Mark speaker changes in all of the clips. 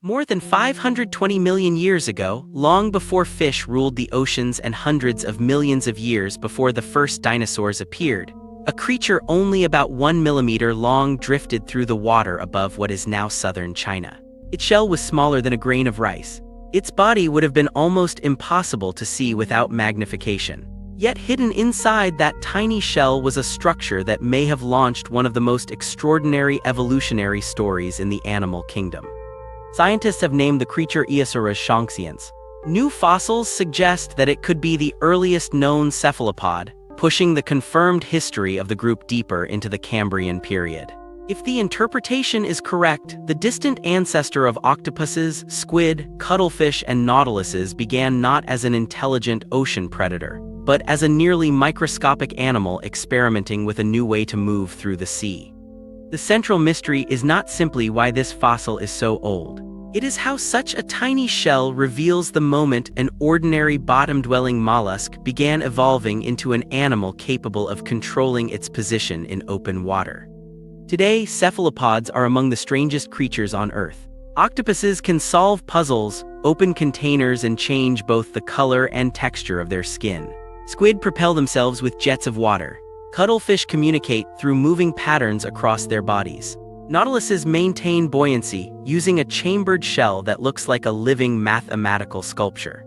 Speaker 1: More than 520 million years ago, long before fish ruled the oceans and hundreds of millions of years before the first dinosaurs appeared, a creature only about 1 millimeter long drifted through the water above what is now southern China. Its shell was smaller than a grain of rice. Its body would have been almost impossible to see without magnification. Yet hidden inside that tiny shell was a structure that may have launched one of the most extraordinary evolutionary stories in the animal kingdom. Scientists have named the creature Eosaurus shonxiens. New fossils suggest that it could be the earliest known cephalopod, pushing the confirmed history of the group deeper into the Cambrian period. If the interpretation is correct, the distant ancestor of octopuses, squid, cuttlefish, and nautiluses began not as an intelligent ocean predator, but as a nearly microscopic animal experimenting with a new way to move through the sea. The central mystery is not simply why this fossil is so old. It is how such a tiny shell reveals the moment an ordinary bottom-dwelling mollusk began evolving into an animal capable of controlling its position in open water. Today, cephalopods are among the strangest creatures on Earth. Octopuses can solve puzzles, open containers, and change both the color and texture of their skin. Squid propel themselves with jets of water. Cuttlefish communicate through moving patterns across their bodies. Nautiluses maintain buoyancy, using a chambered shell that looks like a living mathematical sculpture.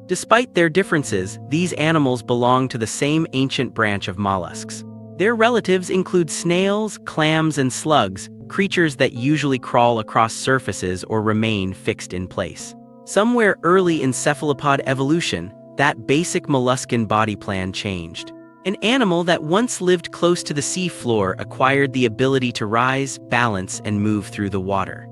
Speaker 1: Despite their differences, these animals belong to the same ancient branch of mollusks. Their relatives include snails, clams, and slugs, creatures that usually crawl across surfaces or remain fixed in place. Somewhere early in cephalopod evolution, that basic molluscan body plan changed. An animal that once lived close to the sea floor acquired the ability to rise, balance, and move through the water.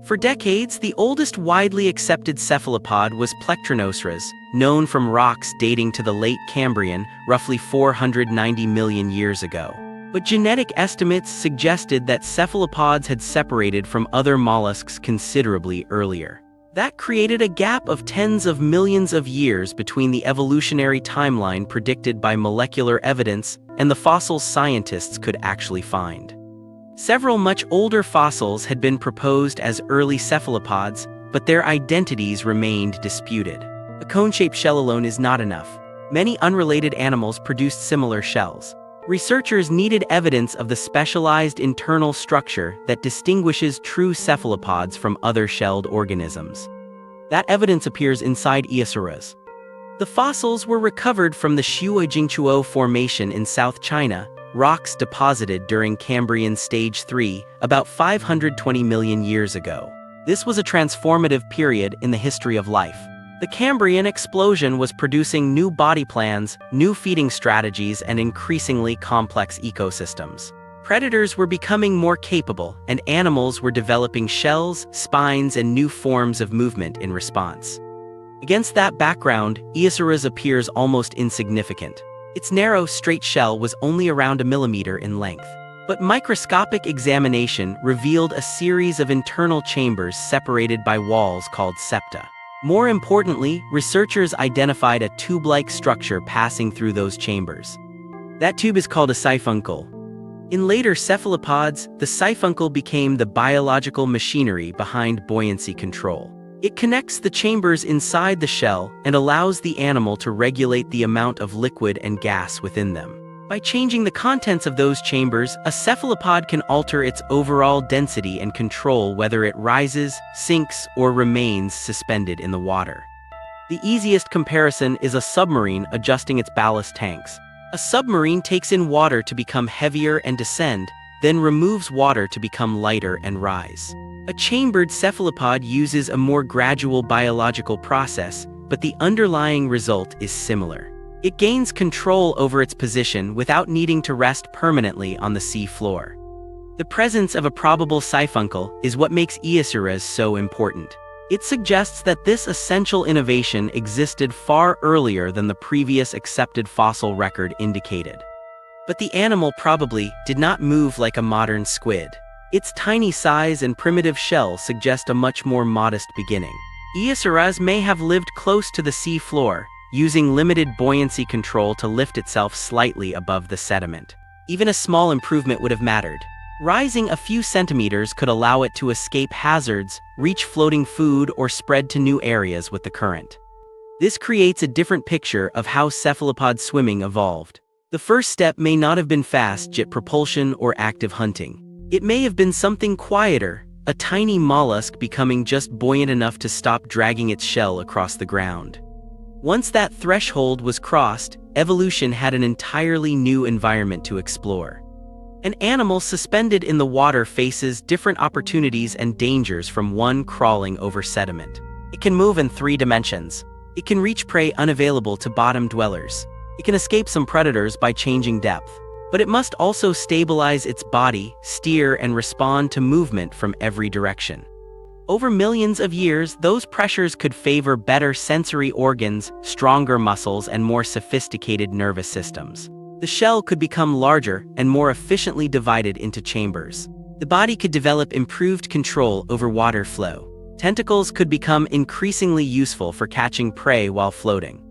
Speaker 1: For decades, the oldest widely accepted cephalopod was Plectronothrus, known from rocks dating to the late Cambrian, roughly 490 million years ago. But genetic estimates suggested that cephalopods had separated from other mollusks considerably earlier. That created a gap of tens of millions of years between the evolutionary timeline predicted by molecular evidence and the fossils scientists could actually find. Several much older fossils had been proposed as early cephalopods, but their identities remained disputed. A cone-shaped shell alone is not enough. Many unrelated animals produced similar shells. Researchers needed evidence of the specialized internal structure that distinguishes true cephalopods from other shelled organisms. That evidence appears inside Eosaurus. The fossils were recovered from the Shuo Formation in South China, rocks deposited during Cambrian Stage 3 about 520 million years ago. This was a transformative period in the history of life. The Cambrian explosion was producing new body plans, new feeding strategies, and increasingly complex ecosystems. Predators were becoming more capable, and animals were developing shells, spines, and new forms of movement in response. Against that background, Eosaurus appears almost insignificant. Its narrow, straight shell was only around a millimeter in length. But microscopic examination revealed a series of internal chambers separated by walls called septa. More importantly, researchers identified a tube-like structure passing through those chambers. That tube is called a siphuncle. In later cephalopods, the siphuncle became the biological machinery behind buoyancy control. It connects the chambers inside the shell and allows the animal to regulate the amount of liquid and gas within them. By changing the contents of those chambers, a cephalopod can alter its overall density and control whether it rises, sinks, or remains suspended in the water. The easiest comparison is a submarine adjusting its ballast tanks. A submarine takes in water to become heavier and descend, then removes water to become lighter and rise. A chambered cephalopod uses a more gradual biological process, but the underlying result is similar. It gains control over its position without needing to rest permanently on the sea floor. The presence of a probable siphuncle is what makes Eosaurus so important. It suggests that this essential innovation existed far earlier than the previous accepted fossil record indicated. But the animal probably did not move like a modern squid. Its tiny size and primitive shell suggest a much more modest beginning. Eosaurus may have lived close to the sea floor, using limited buoyancy control to lift itself slightly above the sediment. Even a small improvement would have mattered. Rising a few centimeters could allow it to escape hazards, reach floating food, or spread to new areas with the current. This creates a different picture of how cephalopod swimming evolved. The first step may not have been fast jet propulsion or active hunting. It may have been something quieter, a tiny mollusk becoming just buoyant enough to stop dragging its shell across the ground. Once that threshold was crossed, evolution had an entirely new environment to explore. An animal suspended in the water faces different opportunities and dangers from one crawling over sediment. It can move in 3 dimensions. It can reach prey unavailable to bottom dwellers. It can escape some predators by changing depth. But it must also stabilize its body, steer, and respond to movement from every direction. Over millions of years, those pressures could favor better sensory organs, stronger muscles, and more sophisticated nervous systems. The shell could become larger and more efficiently divided into chambers. The body could develop improved control over water flow. Tentacles could become increasingly useful for catching prey while floating.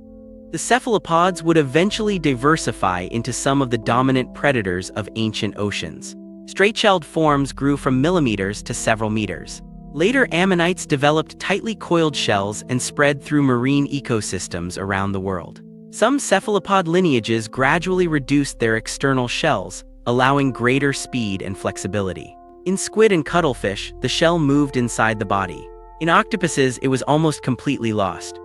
Speaker 1: The cephalopods would eventually diversify into some of the dominant predators of ancient oceans. Straight-shelled forms grew from millimeters to several meters. Later ammonites developed tightly coiled shells and spread through marine ecosystems around the world. Some cephalopod lineages gradually reduced their external shells, allowing greater speed and flexibility. In squid and cuttlefish, the shell moved inside the body. In octopuses, it was almost completely lost.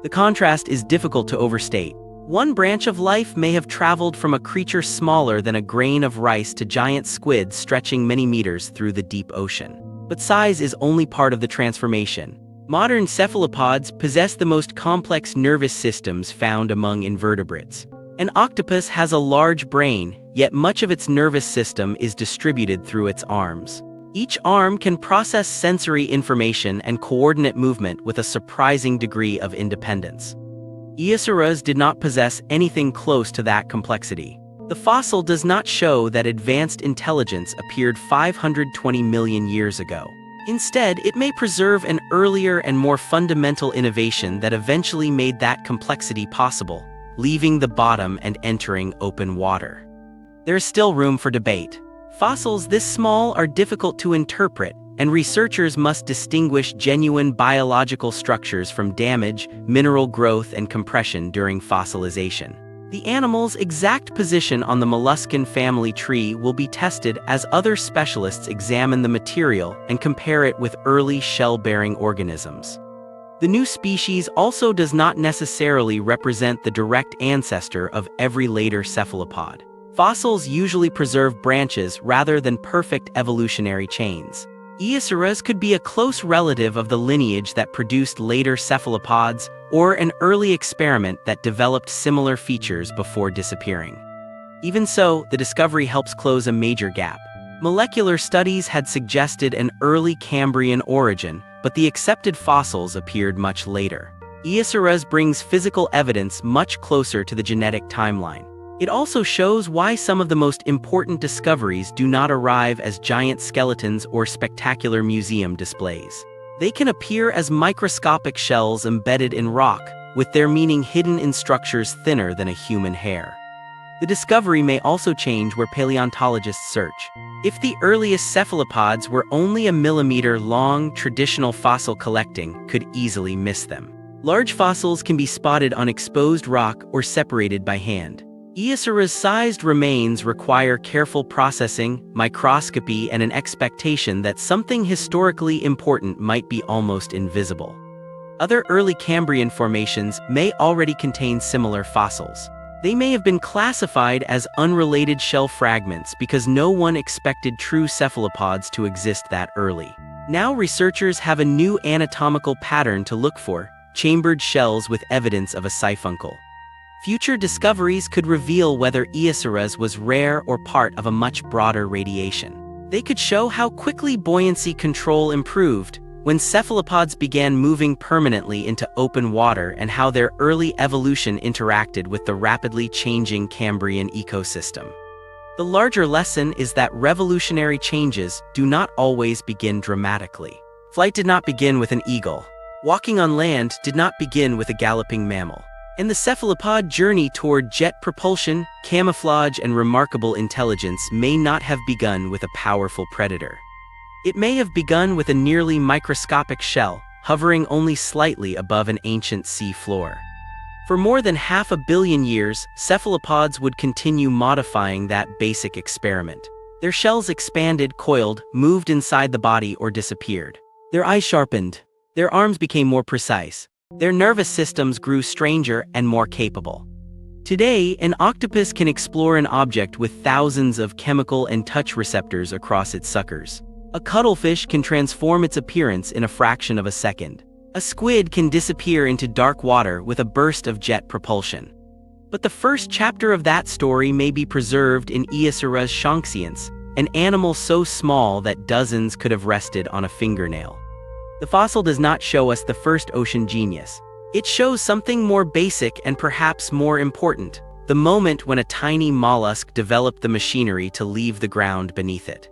Speaker 1: The contrast is difficult to overstate. One branch of life may have traveled from a creature smaller than a grain of rice to giant squids stretching many meters through the deep ocean. But size is only part of the transformation. Modern cephalopods possess the most complex nervous systems found among invertebrates. An octopus has a large brain, yet much of its nervous system is distributed through its arms. Each arm can process sensory information and coordinate movement with a surprising degree of independence. Eosaurs did not possess anything close to that complexity. The fossil does not show that advanced intelligence appeared 520 million years ago. Instead, it may preserve an earlier and more fundamental innovation that eventually made that complexity possible, leaving the bottom and entering open water. There is still room for debate. Fossils this small are difficult to interpret, and researchers must distinguish genuine biological structures from damage, mineral growth, and compression during fossilization. The animal's exact position on the molluscan family tree will be tested as other specialists examine the material and compare it with early shell-bearing organisms. The new species also does not necessarily represent the direct ancestor of every later cephalopod. Fossils usually preserve branches rather than perfect evolutionary chains. Eosaurs could be a close relative of the lineage that produced later cephalopods, or an early experiment that developed similar features before disappearing. Even so, the discovery helps close a major gap. Molecular studies had suggested an early Cambrian origin, but the accepted fossils appeared much later. Eosaurs brings physical evidence much closer to the genetic timeline. It also shows why some of the most important discoveries do not arrive as giant skeletons or spectacular museum displays. They can appear as microscopic shells embedded in rock, with their meaning hidden in structures thinner than a human hair. The discovery may also change where paleontologists search. If the earliest cephalopods were only a millimeter long, traditional fossil collecting could easily miss them. Large fossils can be spotted on exposed rock or separated by hand. Eosaurus-sized remains require careful processing, microscopy, and an expectation that something historically important might be almost invisible. Other early Cambrian formations may already contain similar fossils. They may have been classified as unrelated shell fragments because no one expected true cephalopods to exist that early. Now researchers have a new anatomical pattern to look for: chambered shells with evidence of a siphuncle. Future discoveries could reveal whether Eosaurus was rare or part of a much broader radiation. They could show how quickly buoyancy control improved when cephalopods began moving permanently into open water, and how their early evolution interacted with the rapidly changing Cambrian ecosystem. The larger lesson is that revolutionary changes do not always begin dramatically. Flight did not begin with an eagle. Walking on land did not begin with a galloping mammal. And the cephalopod journey toward jet propulsion, camouflage, and remarkable intelligence may not have begun with a powerful predator. It may have begun with a nearly microscopic shell, hovering only slightly above an ancient sea floor. For more than 500 million years, cephalopods would continue modifying that basic experiment. Their shells expanded, coiled, moved inside the body, or disappeared. Their eyes sharpened. Their arms became more precise. Their nervous systems grew stranger and more capable. Today, an octopus can explore an object with thousands of chemical and touch receptors across its suckers. A cuttlefish can transform its appearance in a fraction of a second. A squid can disappear into dark water with a burst of jet propulsion. But the first chapter of that story may be preserved in Eosauros shonxiens, an animal so small that dozens could have rested on a fingernail. The fossil does not show us the first ocean genius. It shows something more basic and perhaps more important, the moment when a tiny mollusk developed the machinery to leave the ground beneath it.